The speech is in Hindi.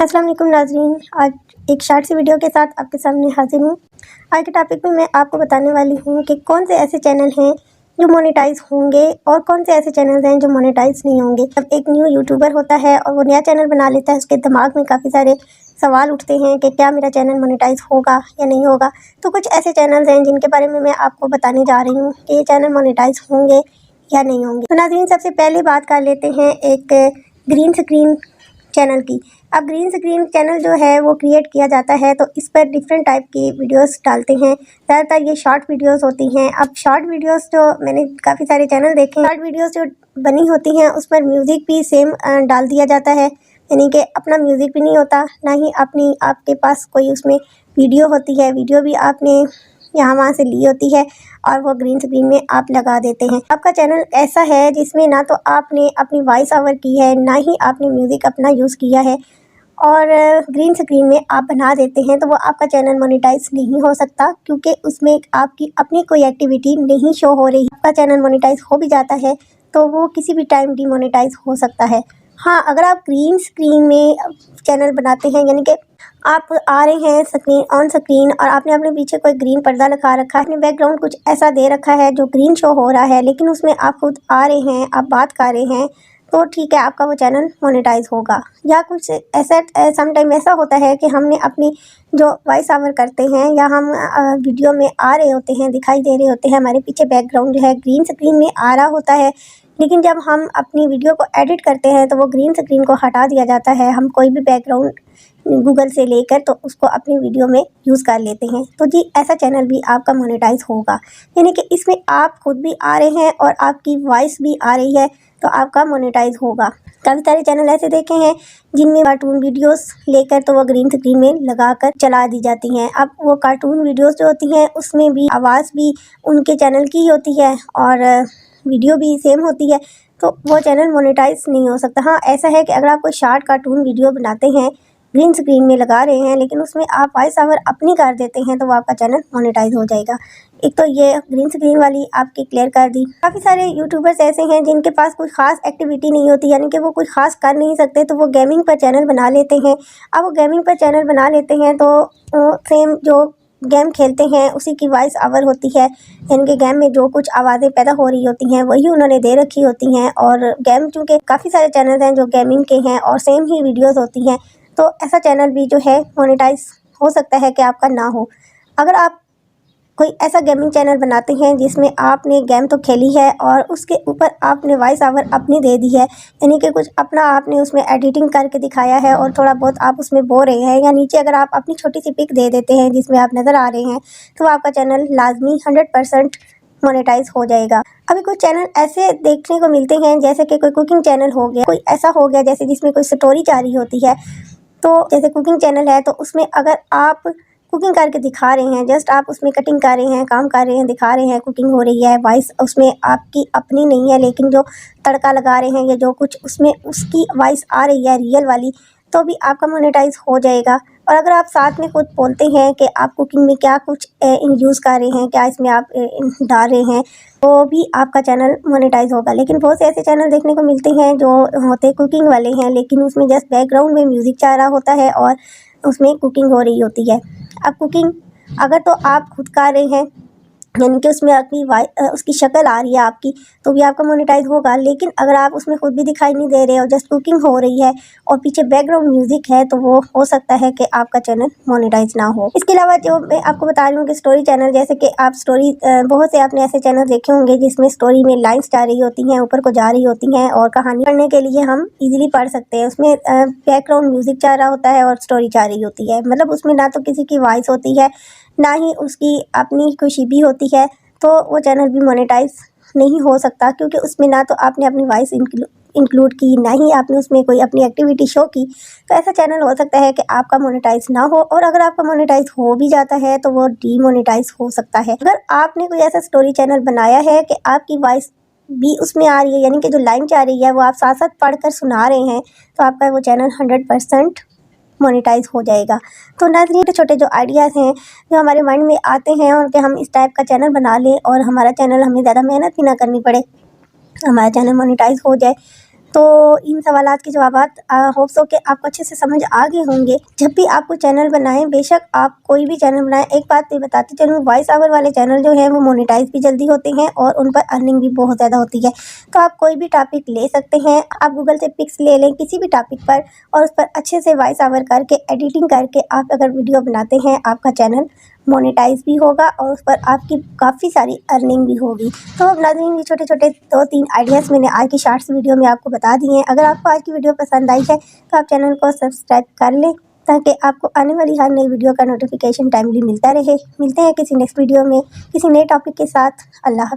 अस्सलाम वालेकुम नाज़रीन, आज एक शॉर्ट सी वीडियो के साथ आपके सामने हाजिर हूँ। आज के टॉपिक में मैं आपको बताने वाली हूँ कि कौन से ऐसे चैनल हैं जो मोनेटाइज होंगे और कौन से ऐसे चैनल हैं जो मोनेटाइज नहीं होंगे। जब एक न्यू यूट्यूबर होता है और वो नया चैनल बना लेता है, उसके दिमाग में काफ़ी सारे सवाल उठते हैं कि क्या मेरा चैनल मोनेटाइज होगा या नहीं होगा। तो कुछ ऐसे चैनल्स हैं जिनके बारे में मैं आपको बताने जा रही हूँ कि ये चैनल मोनेटाइज होंगे या नहीं होंगे। तो नाज़रीन, सबसे पहले बात कर लेते हैं एक ग्रीन स्क्रीन चैनल की। अब ग्रीन स्क्रीन चैनल जो है वो क्रिएट किया जाता है, तो इस पर डिफरेंट टाइप की वीडियोस डालते हैं। ज़्यादातर ये शॉर्ट वीडियोस होती हैं। अब शॉर्ट वीडियोस जो मैंने काफ़ी सारे चैनल देखे हैं, शॉर्ट वीडियोस जो बनी होती हैं उस पर म्यूज़िक भी सेम डाल दिया जाता है, यानी कि अपना म्यूज़िक भी नहीं होता, ना ही अपनी आपके पास कोई उसमें वीडियो होती है। वीडियो भी आपने यहाँ वहाँ से ली होती है और वो ग्रीन स्क्रीन में आप लगा देते हैं। आपका चैनल ऐसा है जिसमें ना तो आपने अपनी वॉइस ओवर की है, ना ही आपने म्यूज़िक अपना यूज़ किया है और ग्रीन स्क्रीन में आप बना देते हैं, तो वो आपका चैनल मोनेटाइज नहीं हो सकता, क्योंकि उसमें आपकी अपनी कोई एक्टिविटी नहीं शो हो रही। आपका चैनल मोनेटाइज हो भी जाता है तो वो किसी भी टाइम डीमोनेटाइज हो सकता है। हाँ, अगर आप ग्रीन स्क्रीन में चैनल बनाते हैं, यानी कि आप आ रहे हैं स्क्रीन ऑन स्क्रीन और आपने अपने पीछे कोई ग्रीन पर्दा लगा रखा है, अपने बैकग्राउंड कुछ ऐसा दे रखा है जो ग्रीन शो हो रहा है, लेकिन उसमें आप खुद आ रहे हैं, आप बात कर रहे हैं, तो ठीक है, आपका वो चैनल मोनेटाइज होगा। या कुछ ऐसा सम टाइम ऐसा होता है कि हमने अपनी जो वॉइस ओवर करते हैं या हम वीडियो में आ रहे होते हैं, दिखाई दे रहे होते हैं, हमारे पीछे बैकग्राउंड जो है ग्रीन स्क्रीन में आ रहा होता है, लेकिन जब हम अपनी वीडियो को एडिट करते हैं तो वो ग्रीन स्क्रीन को हटा दिया जाता है। हम कोई भी बैकग्राउंड गूगल से लेकर तो उसको अपनी वीडियो में यूज़ कर लेते हैं, तो जी ऐसा चैनल भी आपका मोनेटाइज होगा। यानी कि इसमें आप खुद भी आ रहे हैं और आपकी वॉइस भी आ रही है, तो आपका मोनेटाइज होगा। काफ़ी सारे चैनल ऐसे देखे हैं जिनमें कार्टून वीडियोस लेकर तो वो ग्रीन स्क्रीन में लगाकर चला दी जाती हैं। अब वो कार्टून वीडियोस जो होती हैं उसमें भी आवाज़ भी उनके चैनल की ही होती है और वीडियो भी सेम होती है, तो वो चैनल मोनेटाइज नहीं हो सकता। हाँ, ऐसा है कि अगर आप कोई शॉर्ट कार्टून वीडियो बनाते हैं, ग्रीन स्क्रीन में लगा रहे हैं, लेकिन उसमें आप वॉइस ओवर अपनी कर देते हैं, तो वो आपका चैनल मोनेटाइज हो जाएगा। एक तो ये ग्रीन स्क्रीन वाली आपकी क्लियर कर दी। काफ़ी सारे यूट्यूबर्स ऐसे हैं जिनके पास कोई ख़ास एक्टिविटी नहीं होती, यानी कि वो कुछ ख़ास कर नहीं सकते, तो वो गेमिंग पर चैनल बना लेते हैं। अब वो गेमिंग पर चैनल बना लेते हैं तो सेम जो गेम खेलते हैं उसी की वॉइस ओवर होती है, यानी कि गेम में जो कुछ आवाज़ें पैदा हो रही होती हैं वही उन्होंने दे रखी होती हैं। और गेम, चूँकि काफ़ी सारे चैनल हैं जो गेमिंग के हैं और सेम ही वीडियोस होती हैं, तो ऐसा चैनल भी जो है मोनेटाइज हो सकता है कि आपका ना हो। अगर आप कोई ऐसा गेमिंग चैनल बनाते हैं जिसमें आपने गेम तो खेली है और उसके ऊपर आपने वॉइस ओवर अपनी दे दी है, यानी कि कुछ अपना आपने उसमें एडिटिंग करके दिखाया है और थोड़ा बहुत आप उसमें बोल रहे हैं, या नीचे अगर आप अपनी छोटी सी पिक दे देते हैं जिसमें आप नज़र आ रहे हैं, तो आपका चैनल लाजमी 100% मोनेटाइज हो जाएगा। अभी कुछ चैनल ऐसे देखने को मिलते हैं जैसे कि कोई कुकिंग चैनल हो गया, कोई ऐसा हो गया जैसे जिसमें कोई स्टोरी जा रही होती है। तो जैसे कुकिंग चैनल है, तो उसमें अगर आप कुकिंग करके दिखा रहे हैं, जस्ट आप उसमें कटिंग कर रहे हैं, काम कर रहे हैं, दिखा रहे हैं, कुकिंग हो रही है, वॉइस उसमें आपकी अपनी नहीं है, लेकिन जो तड़का लगा रहे हैं या जो कुछ उसमें उसकी वॉइस आ रही है रियल वाली, तो भी आपका मोनेटाइज हो जाएगा। और अगर आप साथ में खुद बोलते हैं कि आप कुकिंग में क्या कुछ यूज़ कर रहे हैं, क्या इसमें आप डाल रहे हैं, तो भी आपका चैनल मोनेटाइज होगा। लेकिन बहुत से ऐसे चैनल देखने को मिलते हैं जो होते कुकिंग वाले हैं, लेकिन उसमें जस्ट बैकग्राउंड में म्यूज़िक चल रहा होता है और उसमें कुकिंग हो रही होती है। अब कुकिंग अगर तो आप खुद कर रहे हैं, यानी कि उसमें अपनी उसकी शक्ल आ रही है आपकी, तो भी आपका मोनेटाइज होगा। लेकिन अगर आप उसमें खुद भी दिखाई नहीं दे रहे और जस्ट कुकिंग हो रही है और पीछे बैकग्राउंड म्यूज़िक है, तो वो हो सकता है कि आपका चैनल मोनेटाइज ना हो। इसके अलावा जो मैं आपको बता रही हूँ कि स्टोरी चैनल, जैसे कि आप स्टोरी, बहुत से आपने ऐसे चैनल देखे होंगे जिसमें स्टोरी में लाइन्स जा रही होती हैं, ऊपर को जा रही होती हैं और कहानी पढ़ने के लिए हम ईजिली पढ़ सकते हैं। उसमें बैकग्राउंड म्यूज़िक चल रहा होता है और स्टोरी जा रही होती है, मतलब उसमें ना तो किसी की वॉइस होती है, ना ही उसकी अपनी खुशी भी होती है, तो वो चैनल भी मोनेटाइज नहीं हो सकता, क्योंकि उसमें ना तो आपने अपनी वॉइस इंक्लूड की, ना ही आपने उसमें कोई अपनी एक्टिविटी शो की। तो ऐसा चैनल हो सकता है कि आपका मोनेटाइज ना हो, और अगर आपका मोनेटाइज हो भी जाता है तो वो डीमोनेटाइज हो सकता है। अगर आपने कोई ऐसा स्टोरी चैनल बनाया है कि आपकी वॉइस भी उसमें आ रही है, यानी कि जो लाइन जा रही है वो आप साथ साथ पढ़ कर सुना रहे हैं, तो आपका वो चैनल 100% मोनेटाइज हो जाएगा। तो नाज़रीन, छोटे जो आइडियाज़ हैं जो हमारे माइंड में आते हैं और कि हम इस टाइप का चैनल बना लें और हमारा चैनल, हमें ज़्यादा मेहनत भी ना करनी पड़े, हमारा चैनल मोनेटाइज हो जाए, तो इन सवालात के जवाबात होप सो कि आपको अच्छे से समझ आ गए होंगे। जब भी आपको चैनल बनाएं, बेशक आप कोई भी चैनल बनाएं, एक बात तो बताती चलूँ, वॉइस ओवर वाले चैनल जो हैं वो मोनेटाइज भी जल्दी होते हैं और उन पर अर्निंग भी बहुत ज़्यादा होती है। तो आप कोई भी टॉपिक ले सकते हैं, आप गूगल से पिक्स ले लें किसी भी टॉपिक पर और उस पर अच्छे से वॉइस ओवर करके एडिटिंग करके आप अगर वीडियो बनाते हैं, आपका चैनल मोनेटाइज भी होगा और उस पर आपकी काफ़ी सारी अर्निंग भी होगी। तो अब नाज़रीन, ये छोटे-छोटे 2-3 आइडियाज़ मैंने आज की शॉर्ट्स वीडियो में आपको बता दिए हैं। अगर आपको आज की वीडियो पसंद आई है तो आप चैनल को सब्सक्राइब कर लें ताकि आपको आने वाली हर नई वीडियो का नोटिफिकेशन टाइमली मिलता रहे। मिलते हैं किसी नेक्स्ट वीडियो में किसी नए टॉपिक के साथ। अल्लाह हाफ़िज़।